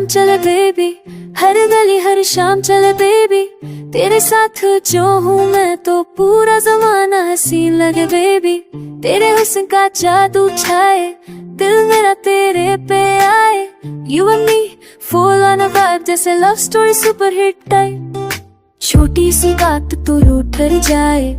नाम चले बेबी, हर गली हर शाम चले बेबी। तेरे साथ जो हूँ मैं तो पूरा जमाना हसीन लगे बेबी। तेरे हुस्न का जादू छाए, दिल मेरा तेरे पे आए। You and me, full on a vibe जैसे love story super hit type. छोटी सी बात तू रूठ कर जाए,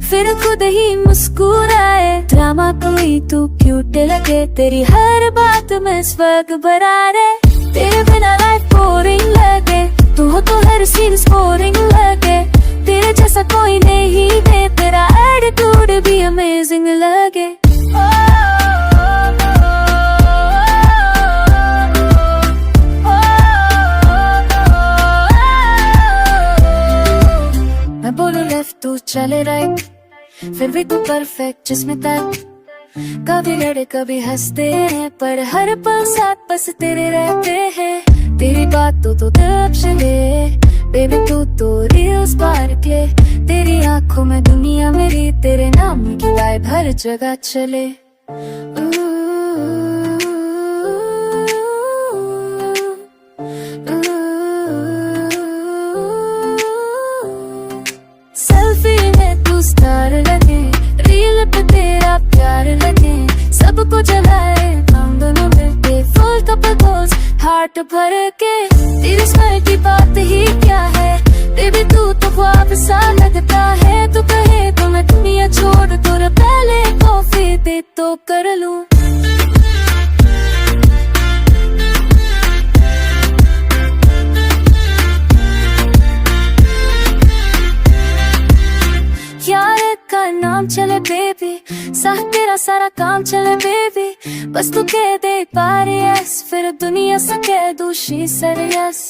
फिर खुद ही मुस्कुराए। ड्रामा कोई तू क्यूट लगे, तेरी हर बात में स्वर्ग बरा रे। तेरे बिना लाइफ बोरिंग लगे, तू हो तो हर सीन स्कोरिंग लगे। तेरे जैसा कोई नहीं है, तेरा एटीट्यूड भी अमेजिंग लगे। मैं बोलूं लेफ्ट तू चले राइट, फिर भी तू परफेक्ट जिसमें तक। कभी लड़े कभी हंसते हैं, पर हर पल साथ बस तेरे रहते हैं। तेरी बातों तो दिल चले बेबी, तू तो रियल स्पार्क है। तेरी आंखों में दुनिया मेरी, तेरे नाम की वाइब हर जगह चले। सेल्फी में तू स्टार लगे, रील पे तेरा प्यार लगे। सबको जलाए हम दोनों मिलके, फुल कपल गोल्स हार्ट भर के। तेरी स्माइल की बात ही क्या है बेबी, तू तो ख्वाब सा लगता है। तू कहे तो मैं दुनिया छोड़ दूर, पहले कॉफी दे तो कर लूं। यार का नाम चले बेबी, साथ तेरा सारा काम चले बेबी। बस तू कह दे पार यस, फिर दुनिया से कह दूँ शी सर यस।